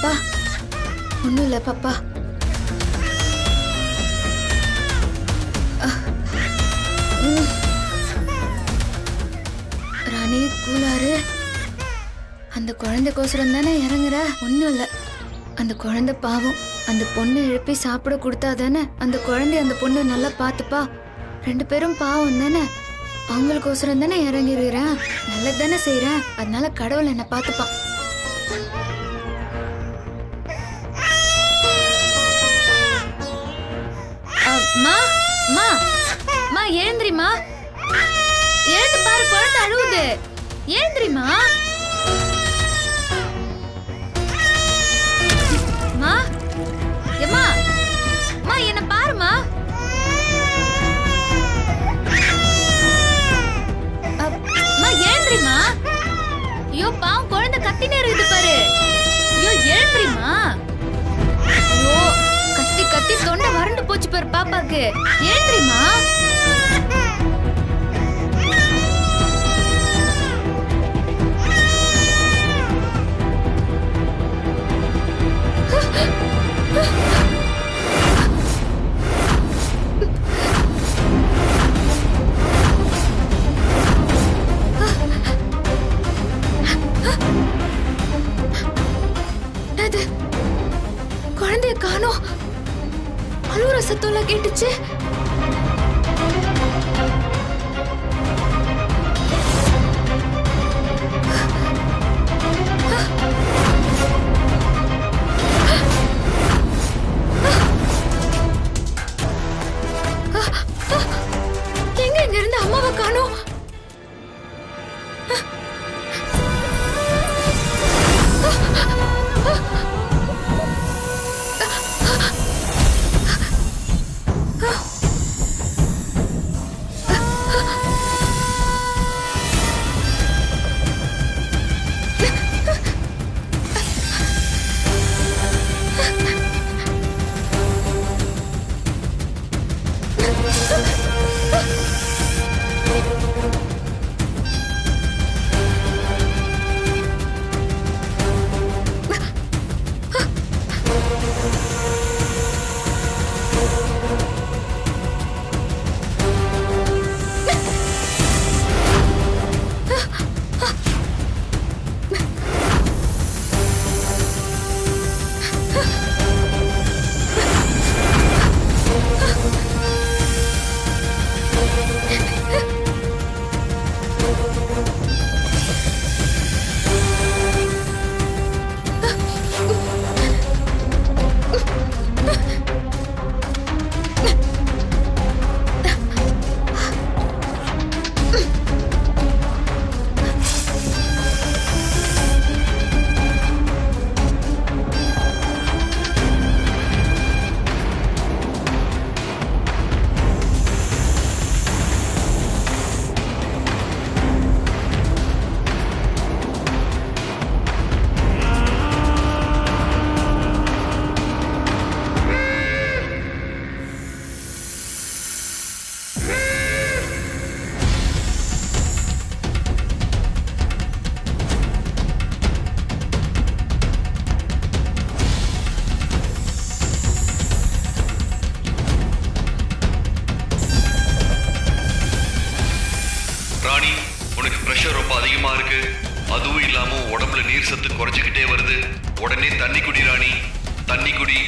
பாப்பா ஒன்றும் இல்லை பாப்பா. ராணி கூலாரு, அந்த குழந்தைக்கோசரம் தானே இறங்குற? ஒன்றும் இல்லை, அந்த குழந்தை பாவம். அந்த பொண்ணு எழுப்பி சாப்பிட கொடுத்தா தானே அந்த குழந்தைய அந்த பொண்ணு நல்லா பார்த்துப்பா. 2 பேரும் பாவம் தானே, அவங்களுக்கோசரம் தானே இறங்கிடுறேன். நல்லது தானே செய்யறேன், அதனால கடவுள் என்னை பார்த்துப்பான். மா மா மா எழுந்திரிமா, எழுந்து பாரு, குழந்தை அழுவுது. எழுந்திரிமா. மா எம்மா, மா என்ன பாருமா. மா எழுந்திரிமா. ஐயோ பாவம், குழந்தை கத்தினே இருக்குது பாரு. ஐயோ எழுந்திரிமா. ஐயோ கத்தி கத்தி தொண்டை வறண்டு போச்சு பாரு பாப்பாக்கு. எழுந்திரிமா. குழந்தைய காணோம். அழுவுற சத்தம்லாம் கேட்டுச்சு. எங்க இங்க இருந்து அம்மாவை காணோம். ராணி, உனக்கு பிரஷர் ரொம்ப அதிகமா இருக்கு. அதுவும் இல்லாம உடம்புல நீர் சத்து குறைஞ்சிக்கிட்டே வருது. உடனே தண்ணி குடி ராணி, தண்ணி குடி.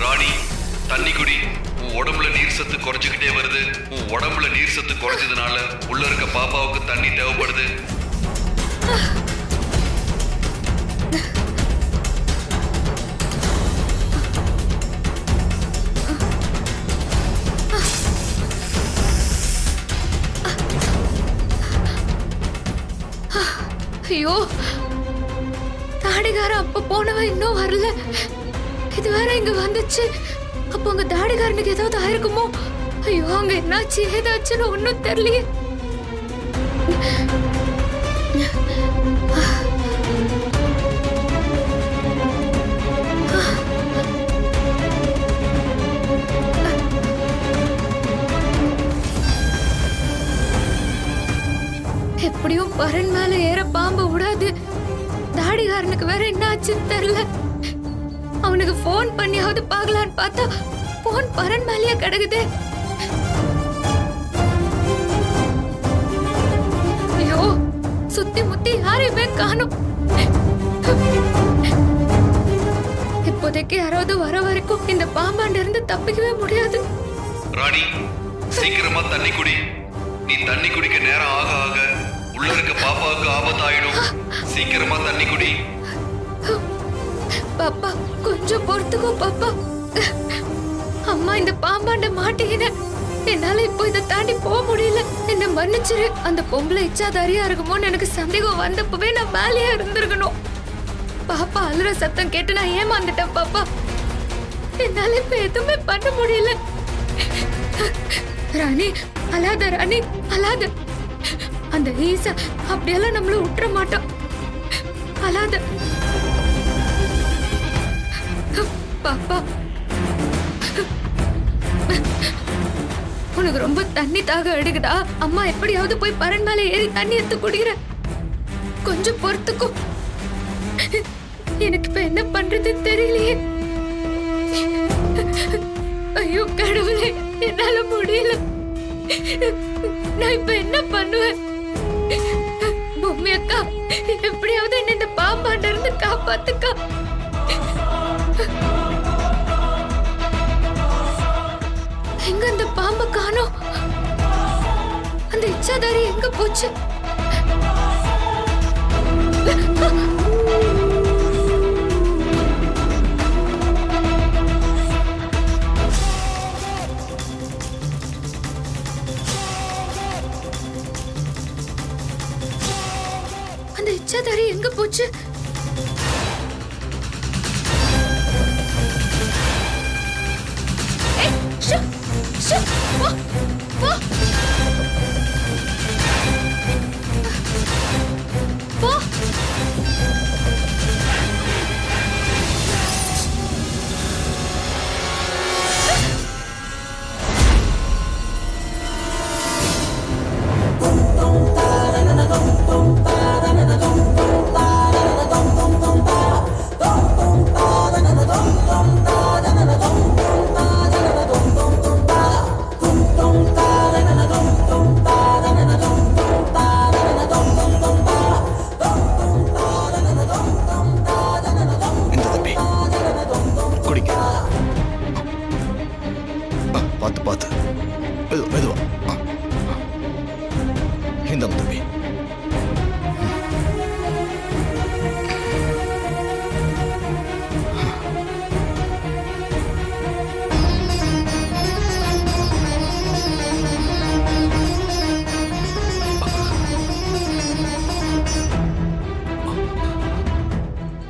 ராணி தண்ணி குடி. உன் உடம்புல நீர் சத்து குறைஞ்சிக்கிட்டே வருது. உன் உடம்புல நீர் சத்து குறைஞ்சதுனால உள்ள இருக்க பாப்பாவுக்கு தண்ணி தேவைப்படுது. ஐயோ, தாடிகாரன் அப்ப போனவ இன்னும் வரல. இது வேற இங்க வந்துச்சு. அப்ப அங்க தாடிகாரனுக்கு ஏதாவது ஆயிருக்குமோ? ஐயோ, அங்க என்னாச்சு ஏதாச்சுன்னு ஒன்னும் தெரியலையே. பரன் மேல ஏற பாம்பு விடாது. தாடிகாரனுக்கு வேற என்ன ஆச்சுன்னு தெரியல. அவனுக்கு போன் பண்ணியாவது பார்க்கலான்னு பார்த்தா போன் பரன் மேலேயே கிடக்குது. ஐயோ, சுத்தி முத்தி யாரையுமே காணும். இப்போதைக்கு யாராவது வர வரைக்கும் இந்த பாம்பாண்ட இருந்து தப்பிக்கவே முடியாது. ராணி, சீக்கிரமா தண்ணி குடி. நீ தண்ணி குடிக்க நேரம் ஆக ஆக உள்ள இருக்க பாப்பாவுக்கு ஆபத்தாயிடும். சீக்கிரமா தண்ணி குடி. பாப்பா, கொஞ்சம் பொறுத்துக்கோ பாப்பா. அம்மா இந்த பாம்பாண்ட மாட்டேங்கின. என்னால இப்போ இதை தாண்டி போக முடியல. என்ன மன்னிச்சிரு. அந்த பொம்பளை இச்சாதாரியா இருக்குமோன்னு எனக்கு சந்தேகம் வந்தப்பவே நான் மேலேயே இருந்திருக்கணும். பாப்பா அழுற சத்தம் கேட்டு நான் ஏமாந்துட்டேன் பாப்பா. என்னால இப்ப எதுவுமே பண்ண முடியல. ராணி அழாத, ராணி அழாத. அந்த ஈசா அப்படியெல்லாம் நம்மள விட்டுற மாட்டோம். அழாத பாப்பா. உனக்கு ரொம்ப தண்ணி தாக எடுக்குதா? அம்மா எப்படியாவது போய் பரன் மேல ஏறி தண்ணி எடுத்து குடிக்கிற. கொஞ்சம் பொறுத்துக்கோ. எனக்கு இப்ப என்ன பண்றது தெரியலையே. ஐயோ கடவுளே, என்னால முடியல. நான் இப்ப என்ன பண்ணுவேன்? பொம்மி அக்கா, எப்படியாவது என்ன இந்த பாம்பாண்ட இருந்து காப்பாத்துக்கா. எங்க அந்த பாம்பை காணோம்? அந்த இச்சாதாரி எங்க போச்சு? அந்த இச்சாதாரி எங்க போச்சு?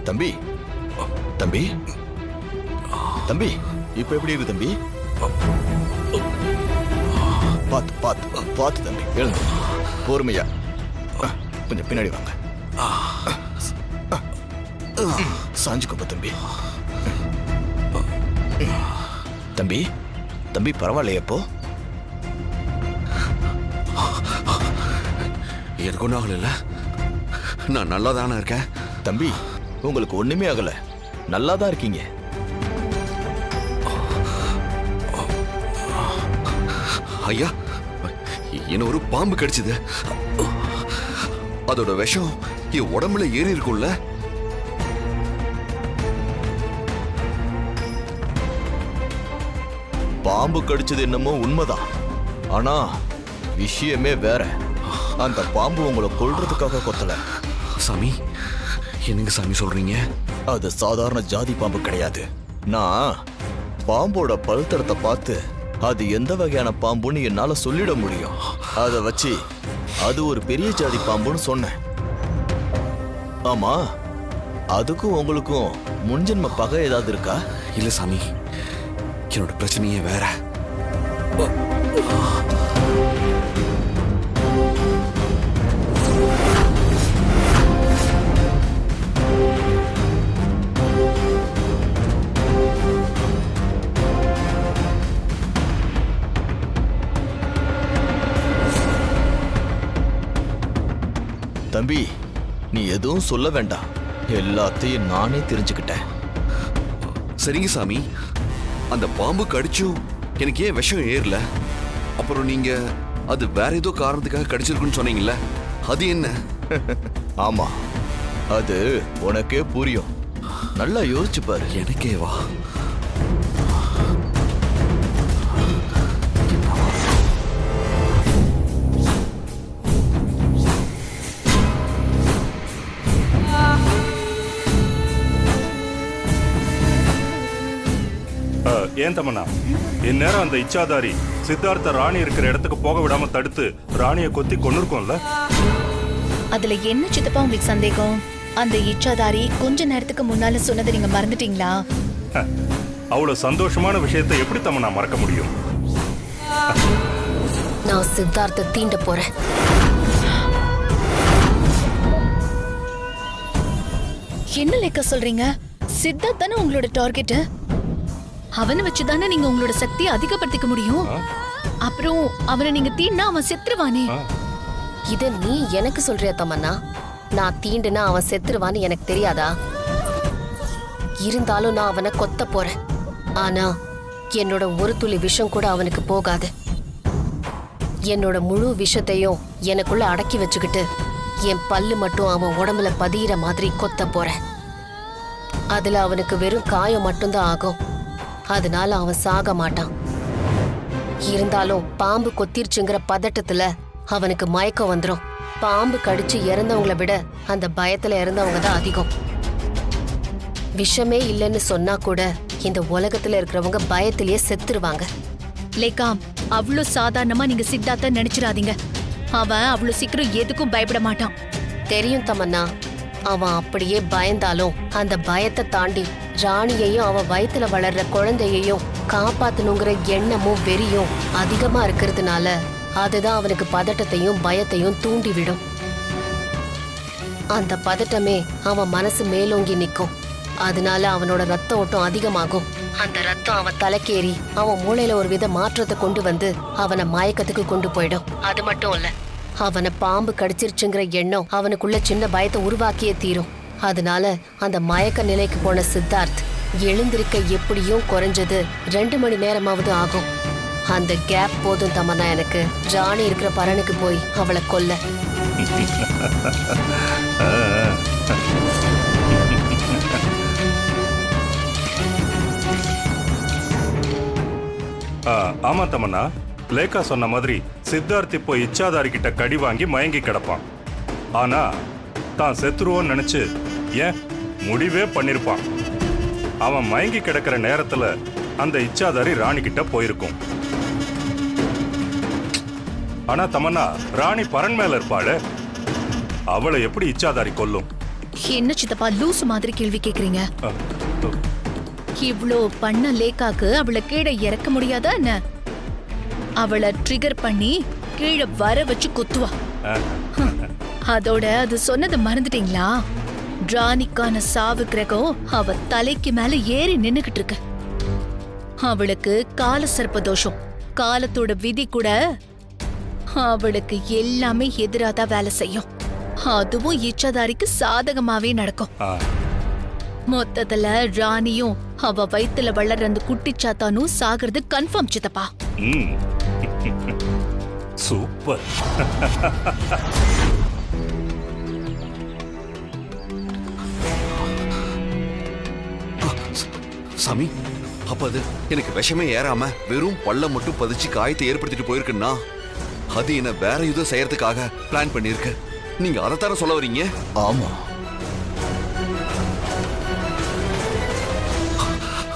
தம்பி, தம்பி, தம்பி, இப்ப எப்படி இருக்கு தம்பி? பாத்து பாத்து பாத்து தம்பி, எழுந்து பொறுமையா. கொஞ்சம் பின்னாடி வாங்க. சாஞ்சுக்கோப்ப தம்பி. தம்பி, தம்பி பரவாயில்லையே இப்போ? எனக்கு ஒன்றும் ஆகல. நான் நல்லா தானே இருக்கேன். தம்பி, உங்களுக்கு ஒண்ணுமே ஆகல, நல்லா தான் இருக்கீங்க. ஐயா, என்ன ஒரு பாம்பு கடிச்சது. அதோட விஷம் என் உடம்புல ஏறி இருக்கும்ல. பாம்பு கடிச்சது என்னமோ உண்மைதான், ஆனா விஷயமே வேற. அந்த பாம்பு உங்களை கொல்றதுக்காக கொத்தல. சாமி, என்னங்க சாமி சொல்றீங்க? அது சாதாரண ஜாதி பாம்பு கிடையாது. நான் பாம்போட பழுத்தரத்தை பார்த்து அது எந்த வகையான பாம்புன்னு என்னால சொல்லிட முடியும். அதை வச்சு அது ஒரு பெரிய ஜாதி பாம்புன்னு சொன்னேன். ஆமா, அதுக்கும் உங்களுக்கும் முன்ஜென்ம பகை ஏதாவது இருக்கா? இல்ல சாமி, என்னோட பிரச்சனையே வேற. தம்பி, நீ எதுவும் சொல்ல வேண்டாம், எல்லாத்தையும் நானே தெரிஞ்சுக்கிட்டேன். சரிங்க சாமி, அந்த பாம்பு கடிச்சும் எனக்கு ஏன் விஷம் ஏறல? அப்புறம் நீங்க அது வேற ஏதோ காரணத்துக்காக கடிச்சிருக்குன்னு சொன்னீங்கல்ல, அது என்ன? ஆமா, அது உனக்கே புரியும். நல்லா யோசிச்சு பாரு. எனக்கே வா. ஏன் தமன்னா, இந்நேரம் அந்த இச்சாதாரி சித்தார்த்த ராணி இருக்கிற இடத்துக்கு போக விடாம தடுத்து ராணியை கொத்தி கொன்னுருக்கோம்ல? அதுல என்ன சித்தப்பா உங்களுக்கு சந்தேகம்? அந்த இச்சாதாரி கொஞ்ச நேரத்துக்கு முன்னால சொன்னதை நீங்க மறந்துட்டீங்களா? அவ்வளவு சந்தோஷமான விஷயத்தை எப்படி தமன்னா மறக்க முடியும்? நான் சித்தார்த்த தீண்ட போறேன். என்ன லேக்கா சொல்றீங்க? சித்தார்த் தானே உங்களோட டார்கெட். அவனை வச்சுதானே நீங்க உங்களோட சக்தியை அதிகப்படுத்திக்க முடியும். அப்புறம் அவனை நீங்க தீண்டா அவன் செத்துருவானே. இத நீ எனக்கு சொல்றியா தமன்னா? நான் தீண்டுனா அவன் செத்துருவான்னு எனக்கு தெரியாதா? இருந்தாலும் நான் அவனை கொத்த போறேன். ஆனா என்னோட ஒரு துளி விஷம் கூட அவனுக்கு போகாது. என்னோட முழு விஷத்தையும் எனக்குள்ள அடக்கி வச்சுக்கிட்டு என் பல்லு மட்டும் அவன் உடம்புல பதியிற மாதிரி கொத்த போறேன். அதுல அவனுக்கு வெறும் காயம் மட்டும்தான் ஆகும். அதனால அவன் சாக மாட்டான். இருந்தாலும் பாம்பு கொத்திருச்சுங்கிற பதட்டத்துல அவனுக்கு மயக்கம் வந்துடும். பாம்பு கடிச்சு இறந்தவங்கள விட அந்த பயத்துல இறந்தவங்க தான் அதிகம். விஷமே இல்லைன்னு சொன்னா கூட இந்த உலகத்துல இருக்கிறவங்க பயத்திலேயே செத்துருவாங்க. லேக்கா, அவ்வளவு சாதாரணமா நீங்க சித்தார்த்த நினைச்சிடாதீங்க. அவன் அவ்வளவு சீக்கிரம் எதுக்கும் பயப்பட மாட்டான். தெரியும் தமன்னா, அவன் அப்படியே பயந்தாலும் அந்த பயத்தை தாண்டி ராணியையும் அவன் வயித்துல வளர்ற குழந்தையையும் காப்பாத்தணுங்கிற எண்ணமும் வெறியும் அதிகமா இருக்கிறதுனால அதுதான் அவனுக்கு பதட்டத்தையும் பயத்தையும் தூண்டிவிடும். அந்த பதட்டமே அவன் மனசு மேலோங்கி நிற்கும். அதனால அவனோட ரத்த ஓட்டம் அதிகமாகும். அந்த ரத்தம் அவன் தலைக்கேறி அவன் மூளையில ஒரு வித மாற்றத்தை கொண்டு வந்து அவனை மயக்கத்துக்கு கொண்டு போயிடும். அது மட்டும் இல்ல, அவனை பாம்பு கடிச்சிருச்சுங்கிற எண்ணம் அவனுக்குள்ள சின்ன பயத்தை உருவாக்கியே தீரும். அதனால அந்த மயக்க நிலைக்கு போன சித்தார்த் எழுந்திருக்க எப்படியும் குறைஞ்சது 2 மணி நேரமாவது ஆகும். அந்த கேப் போதும் தமன்னா எனக்கு ராணி இருக்கிற பரனுக்கு போய் அவளை கொல்ல. ஆமா தமன்னா, லேக்கா சொன்ன மாதிரி சித்தார்த் இப்போ இச்சாதாரி கிட்ட கடி வாங்கி மயங்கி கிடப்பான். ஆனா தான் செத்துருவோன்னு நினைச்சு ஏன் முடிவே பண்ணிருப்பான். அவன் மயங்கி கிடக்கிற நேரத்துல அந்த இச்சாதாரி ராணி கிட்ட போயிருக்கும். ஆனா தமன்னா, ராணி பரன் மேல இருப்பாளே, அவளை எப்படி இச்சாதாரி கொல்லும்? என்ன சித்தப்பா லூசு மாதிரி கேள்வி கேக்குறீங்க? இவ்ளோ பண்ண லேக்காக்கு அவளை கீழே இறக்க முடியாதா என்ன? அவளை ட்ரிகர் பண்ணி கீழே வர வச்சு குத்துவா. அதோட அது சொன்னதை மறந்துட்டீங்களா? ராணிக்கான சாவு கிரகம் அவ தலைக்கு மேல ஏறி நின்னுகிட்டு இருக்கு. அவளுக்கு கால சர்ப்ப தோஷம். காலத்தோட விதி கூட அவளுக்கு எல்லாமே எதிராதான் வேலை செய்யும். அதுவும் இச்சாதாரிக்கு சாதகமாவே நடக்கும். மொத்தத்துல ராணியும் அவ வயித்துல வளர்ற அந்த குட்டிச்சாத்தானும் சாகிறது கன்ஃபார்ம் சித்தப்பா. சூப்பர். சாமி, அப்ப அது எனக்கு விஷமே ஏறாம வெறும் பல்ல மட்டும் பதிச்சு காயத்தை ஏற்படுத்திட்டு போயிருக்குன்னா அது என்ன வேற ஏதோ செய்யறதுக்காக பிளான் பண்ணிருக்கு. நீங்க அதைத்தானே சொல்ல வரீங்க? ஆமா.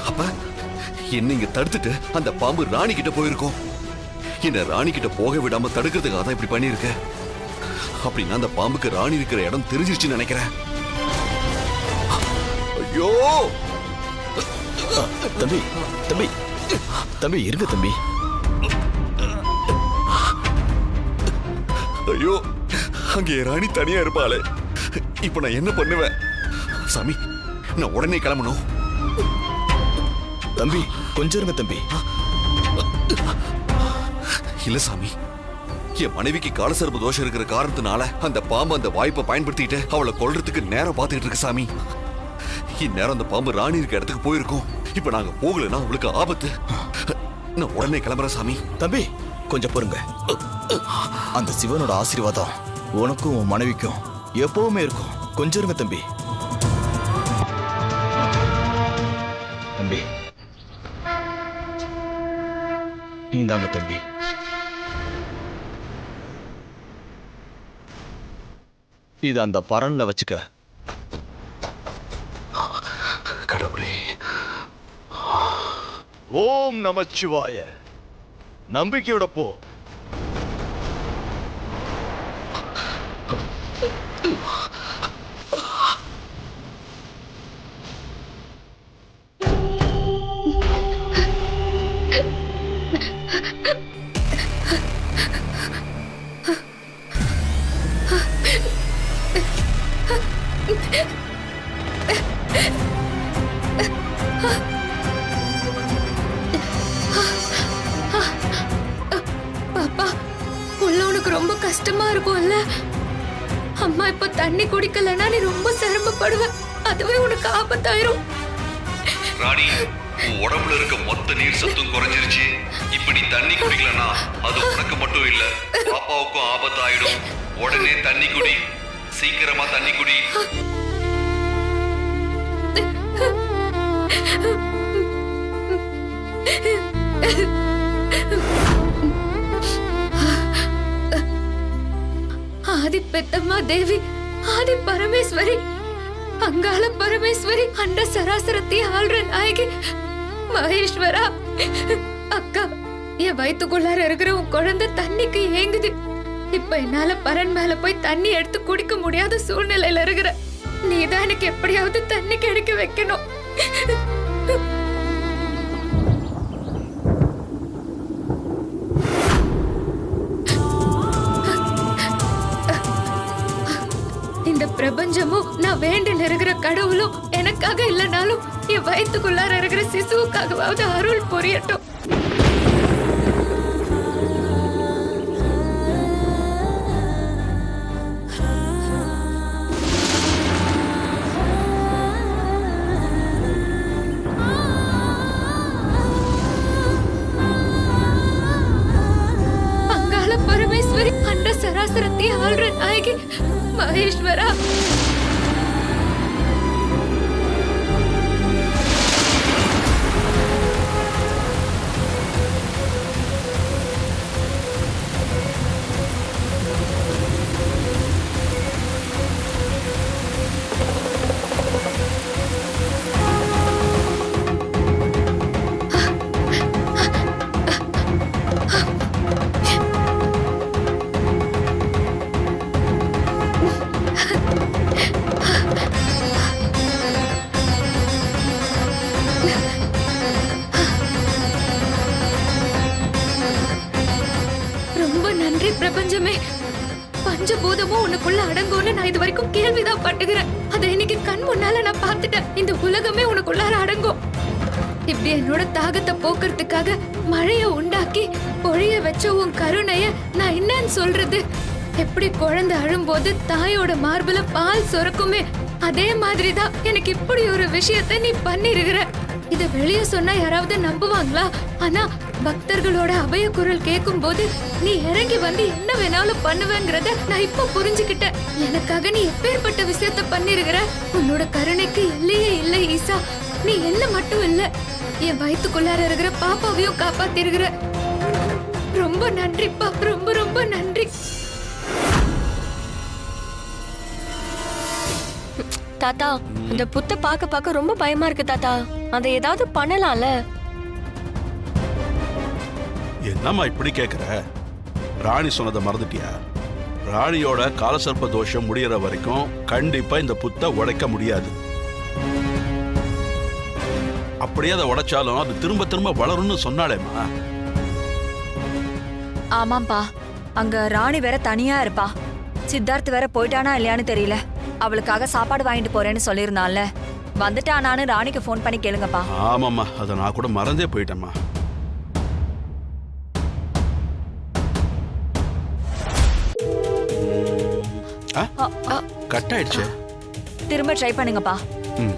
அப்ப என்ன இங்க தடுத்துட்டு அந்த பாம்பு ராணி கிட்ட போயிருக்கோம். என்ன ராணி கிட்ட போக விடாம தடுக்கிறதுக்காக தான் இப்படி பண்ணிருக்க. அப்படின்னா அந்த பாம்புக்கு ராணி இருக்கிற இடம் தெரிஞ்சிருச்சுன்னு நினைக்கிறேன். ஐயோ தம்பி, தம்பி, தம்பி இருங்க தம்பி. ஐயோ, அங்கே ராணி தனியா இருப்பாளே, இப்ப நான் என்ன பண்ணுவேன்? சாமி, நான் உடனே கிளம்பணும். தம்பி கொஞ்சம் இருங்க தம்பி. இல்ல சாமி, என் மனைவிக்கு காலசர்ப தோஷம் இருக்கிற காரணத்தினால அந்த பாம்பு அந்த வாய்ப்பை பயன்படுத்திட்டு அவளை கொல்றதுக்கு நேரம் பார்த்துக்கிட்டு இருக்கு சாமி. இந்நேரம் அந்த பாம்பு ராணி இருக்க இடத்துக்கு போயிருக்கோம். இப்ப நாங்க போகலன்னா அவளுக்கு ஆபத்து. நான் உடனே கிளம்புறேன் சாமி. தம்பி கொஞ்சம் பொறுங்க. அந்த சிவனோட ஆசீர்வாதம் உனக்கும் உன் மனைவிக்கும் எப்பவுமே இருக்கும். கொஞ்சம் இருங்க தம்பி. தம்பி நீந்தாங்க தம்பி. இது அந்த பரன்ல வச்சுக்க. கடவுளே. ஓம் நமச்சிவாய. நம்பிக்கையோட போ. பாப்பா, உள்ள உனக்கு ரொம்ப கஷ்டமா இருக்கும்ல. அம்மா இப்ப தண்ணி குடிக்கலன்னா நீ ரொம்ப சிரமப்படுவ. அதுவே உனக்கு ஆபத்தாயிரும். ராணி, உன் உடம்புல இருக்க மொத்த நீர் சத்தும் குறைஞ்சிருச்சு. இப்ப நீ தண்ணி குடிக்கலனா அது உனக்கு மட்டும் இல்ல, பாப்பாவுக்கும் ஆபத்தாயிடும். உடனே தண்ணி குடி, சீக்கிரமா தண்ணி குடி. ஆதி பெத்தம்மா தேவி, ஆதி பரமேஸ்வரி, அங்காள பரமேஸ்வரி, அண்ட சராசரத்தை ஆள்ற நாயகி மகேஸ்வரா. அக்கா, என் வயிற்றுக்குள்ளார இருக்கிற உன் குழந்தை தண்ணிக்கு ஏங்குது. இப்ப என்னால பரன் மேல போய் தண்ணி எடுத்து குடிக்க முடியாத சூழ்நிலையில இருக்கிற. நீதான் எனக்கு எப்படியாவது தண்ணி கிடைக்க வைக்கணும். இந்த பிரபஞ்சமும் நான் வேண்டி இருக்கிற கடவுளும் எனக்காக இல்லைனாலும் என் வயிற்றுக்குள்ளார இருக்கிற சிசுவுக்காகவாவது அருள் புரியட்டும். அங்காள பரமேஸ்வரி, அண்ட சராசரத்தை ஆள்ற நாயகி மகேஸ்வரா. ரொம்ப நன்றி பிரபஞ்சமே. பஞ்சபூதமும் உனக்குள்ள அடங்கும்னு நான் இது வரைக்கும் கேள்விதான் பட்டுகிறேன். அதை இன்னைக்கு கண் முன்னால நான் பார்த்துட்டேன். இந்த உலகமே உனக்குள்ளார அடங்கும். இப்படி என்னோட தாகத்தை போக்குறதுக்காக மழைய உண்டாக்கி பொழிய வச்ச உன் கருணைய நான் என்னன்னு சொல்றது? எப்படி குழந்தை அழும்போது தாயோட மார்புல பால் சுரக்குமே, அதே மாதிரிதான் எனக்கு இப்படி ஒரு விஷயத்தை நீ பண்ணிருக்கிற. இத வெளியே சொன்னா யாராவது நம்புவாங்களா? ஆனா பக்தர்களோட அபய குரல் கேட்கும் போது நீ இறங்கி வந்து என்ன வேணாலும் பண்ணுவேங்கிறத நான் இப்ப புரிஞ்சுக்கிட்டேன். எனக்காக நீ எப்பேற்பட்ட விஷயத்த பண்ணிருக்கிற. உன்னோட கருணைக்கு இல்லையே இல்லை ஈசா. நீ என்ன மட்டும் இல்ல, என் வயிற்றுக்குள்ளார இருக்கிற பாப்பாவையும் காப்பாத்திருக்கிற. ரொம்ப நன்றிப்பா, ரொம்ப ரொம்ப நன்றி. தாத்தா, அந்த புத்த பார்க்க ரொம்ப பயமா இருக்கு தாத்தா. அதை ஏதாவது பண்ணலாம்ல? என்னம்மா இப்படி கேக்குற? ராணி சொன்னதை மறந்துட்டியா? ராணியோட காலசர்ப்ப தோஷம் முடியற வரைக்கும் கண்டிப்பா இந்த புத்தை உடைக்க முடியாது. அப்படியே அதை உடைச்சாலும் அது திரும்ப திரும்ப வளரும்னு சொன்னாலேம்மா. ஆமாம்பா, அங்க ராணி வேற தனியா இருப்பா. சித்தார்த் வேற போயிட்டானா இல்லையான்னு தெரியல. அவளுக்காக சாப்பாடு வாங்கிட்டு போறேன்னு சொல்லியிருந்தான்ல, வந்துட்டானான்னு ராணிக்கு ஃபோன் பண்ணி கேளுங்கப்பா. ஆமாம்மா, அதை நான் கூட மறந்தே போயிட்டேம்மா. கட் ஆயிடுச்சு. திரும்ப ட்ரை பண்ணுங்கப்பா. ம்.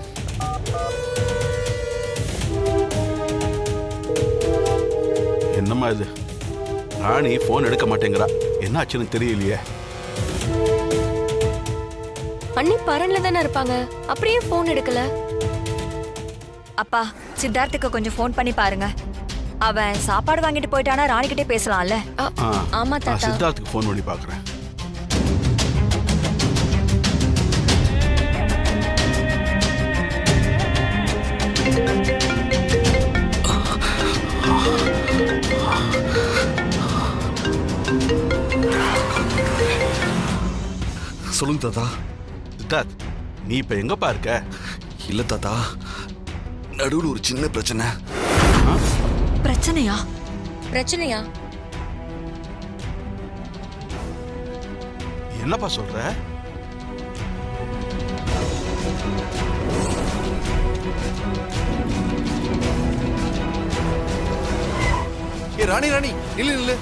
என்னம்மா இது, ராணி போன் எடுக்க மாட்டேங்கிறா, என்ன ஆச்சுன்னு தெரியலையே. அண்ணி பரன்ல தானே இருப்பாங்க, அப்படியே போன் எடுக்கல. அப்பா, சித்தார்த்துக்கு கொஞ்சம் ஃபோன் பண்ணி பாருங்க. அவன் சாப்பாடு வாங்கிட்டு போயிட்டானா ராணிக்கிட்டே பேசலாம்ல. ஆமா தாத்தா. சித்தார்த்துக்கு போன் பண்ணி பாக்குறேன். சொல்லுங்க தாத்தா. சித்தார்த், நீ இப்ப எங்கப்பா இருக்க? இல்ல தாத்தா, நடுவுல ஒரு சின்ன பிரச்சனை. பிரச்சனையா? பிரச்சனையா? என்னப்பா சொல்ற? ராணி ராணி இல்ல இல்ல